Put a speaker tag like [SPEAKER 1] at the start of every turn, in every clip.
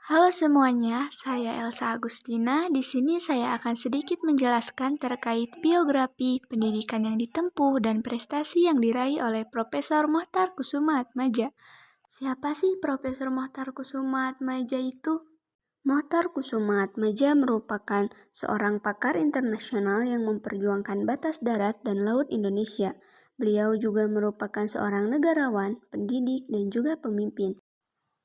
[SPEAKER 1] Halo semuanya, saya Elsa Agustina. Di sini saya akan sedikit menjelaskan terkait biografi, pendidikan yang ditempuh, dan prestasi yang diraih oleh Profesor Mohtar Kusumaatmadja. Siapa sih Profesor Mohtar Kusumaatmadja itu? Mohtar Kusumaatmadja merupakan seorang pakar internasional yang memperjuangkan batas darat dan laut Indonesia. Beliau juga merupakan seorang negarawan, pendidik, dan juga pemimpin.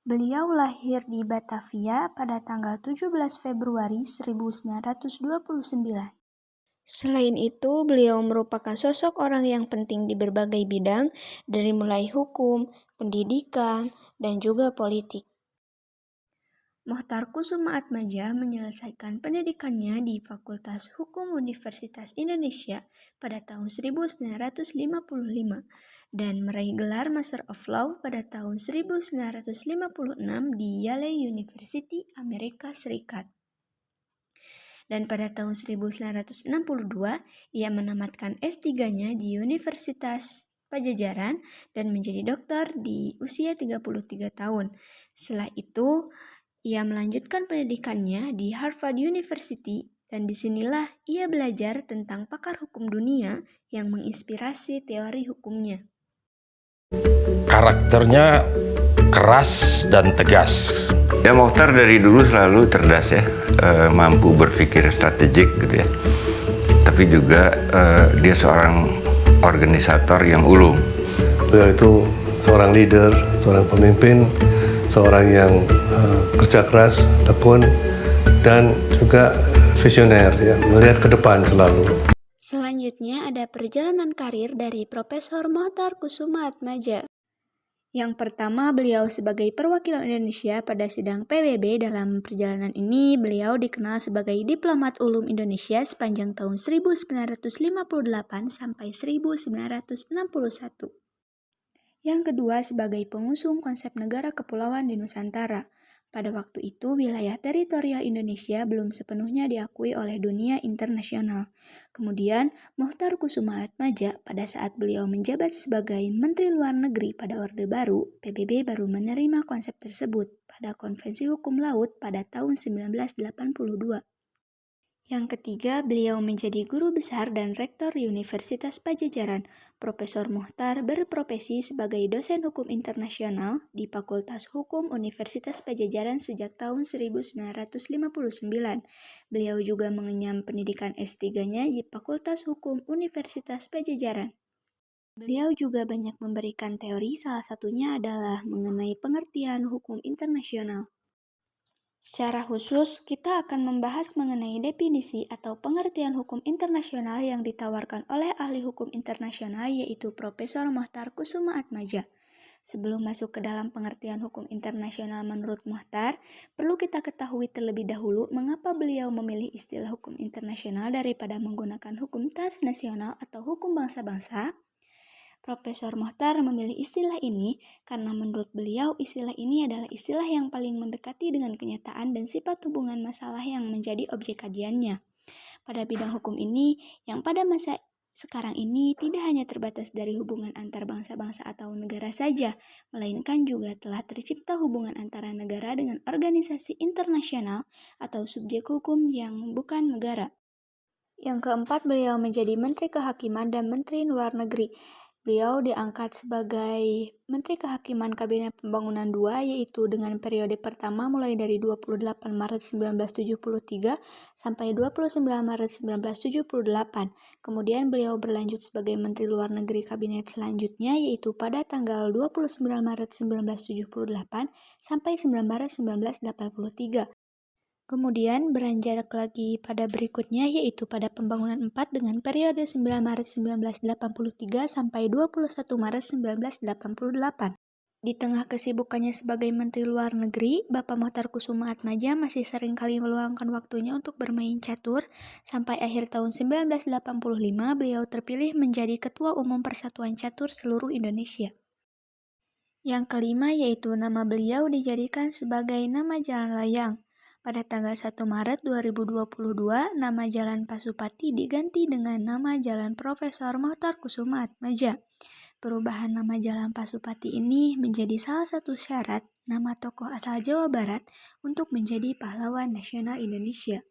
[SPEAKER 1] Beliau lahir di Batavia pada tanggal 17 Februari 1929. Selain itu, beliau merupakan sosok orang yang penting di berbagai bidang, dari mulai hukum, pendidikan, dan juga politik. Mohtar Kusumaatmadja menyelesaikan pendidikannya di Fakultas Hukum Universitas Indonesia pada tahun 1955 dan meraih gelar Master of Law pada tahun 1956 di Yale University, Amerika Serikat. Dan pada tahun 1962, ia menamatkan S3-nya di Universitas Pajajaran dan menjadi doktor di usia 33 tahun. Setelah itu, ia melanjutkan pendidikannya di Harvard University dan disinilah ia belajar tentang pakar hukum dunia yang menginspirasi teori hukumnya.
[SPEAKER 2] Karakternya keras dan tegas.
[SPEAKER 3] Ya, Mohtar dari dulu selalu cerdas ya, mampu berpikir strategik gitu ya. Tapi juga dia seorang organisator yang ulung.
[SPEAKER 4] Beliau itu seorang leader, seorang pemimpin, seorang yang kerja keras, tekun, dan juga visioner, ya, melihat ke depan selalu.
[SPEAKER 1] Selanjutnya ada perjalanan karir dari Profesor Mohtar Kusumaatmadja. Yang pertama, beliau sebagai perwakilan Indonesia pada sidang PBB. Dalam perjalanan ini, beliau dikenal sebagai diplomat ulum Indonesia sepanjang tahun 1958 sampai 1961. Yang kedua, sebagai pengusung konsep negara kepulauan di Nusantara. Pada waktu itu, wilayah teritorial Indonesia belum sepenuhnya diakui oleh dunia internasional. Kemudian, Mohtar Kusumaatmadja pada saat beliau menjabat sebagai Menteri Luar Negeri pada Orde Baru, PBB baru menerima konsep tersebut pada Konvensi Hukum Laut pada tahun 1982. Yang ketiga, beliau menjadi guru besar dan rektor Universitas Pajajaran. Profesor Mohtar berprofesi sebagai dosen hukum internasional di Fakultas Hukum Universitas Pajajaran sejak tahun 1959. Beliau juga mengenyam pendidikan S3-nya di Fakultas Hukum Universitas Pajajaran. Beliau juga banyak memberikan teori, salah satunya adalah mengenai pengertian hukum internasional. Secara khusus, kita akan membahas mengenai definisi atau pengertian hukum internasional yang ditawarkan oleh ahli hukum internasional yaitu Profesor Mohtar Kusumaatmadja. Sebelum masuk ke dalam pengertian hukum internasional menurut Mohtar, perlu kita ketahui terlebih dahulu mengapa beliau memilih istilah hukum internasional daripada menggunakan hukum transnasional atau hukum bangsa-bangsa. Profesor Mohtar memilih istilah ini karena menurut beliau istilah ini adalah istilah yang paling mendekati dengan kenyataan dan sifat hubungan masalah yang menjadi objek kajiannya. Pada bidang hukum ini, yang pada masa sekarang ini tidak hanya terbatas dari hubungan antar bangsa-bangsa atau negara saja, melainkan juga telah tercipta hubungan antara negara dengan organisasi internasional atau subjek hukum yang bukan negara. Yang keempat, beliau menjadi Menteri Kehakiman dan Menteri Luar Negeri. Beliau diangkat sebagai Menteri Kehakiman Kabinet Pembangunan II, yaitu dengan periode pertama mulai dari 28 Maret 1973 sampai 29 Maret 1978. Kemudian beliau berlanjut sebagai Menteri Luar Negeri Kabinet selanjutnya, yaitu pada tanggal 29 Maret 1978 sampai 9 Maret 1983. Kemudian beranjak lagi pada berikutnya yaitu pada Pembangunan IV dengan periode 9 Maret 1983 sampai 21 Maret 1988. Di tengah kesibukannya sebagai Menteri Luar Negeri, Bapak Mohtar Kusumaatmadja masih sering kali meluangkan waktunya untuk bermain catur. Sampai akhir tahun 1985 beliau terpilih menjadi Ketua Umum Persatuan Catur seluruh Indonesia. Yang kelima yaitu nama beliau dijadikan sebagai nama jalan layang. Pada tanggal 1 Maret 2022, nama Jalan Pasupati diganti dengan nama Jalan Profesor Mohtar Kusumaatmadja. Perubahan nama Jalan Pasupati ini menjadi salah satu syarat nama tokoh asal Jawa Barat untuk menjadi pahlawan nasional Indonesia.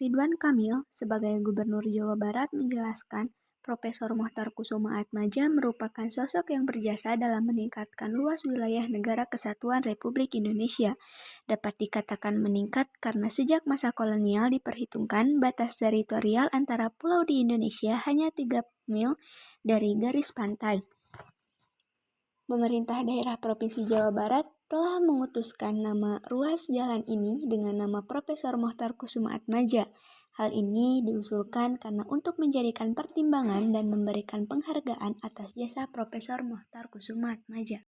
[SPEAKER 1] Ridwan Kamil sebagai Gubernur Jawa Barat menjelaskan Profesor Mochtar Kusumaatmadja merupakan sosok yang berjasa dalam meningkatkan luas wilayah Negara Kesatuan Republik Indonesia. Dapat dikatakan meningkat karena sejak masa kolonial diperhitungkan batas teritorial antara pulau di Indonesia hanya 3 mil dari garis pantai. Pemerintah daerah Provinsi Jawa Barat telah mengutuskan nama ruas jalan ini dengan nama Profesor Mochtar Kusumaatmadja. Hal ini diusulkan karena untuk menjadikan pertimbangan dan memberikan penghargaan atas jasa Profesor Mochtar Kusumaatmadja.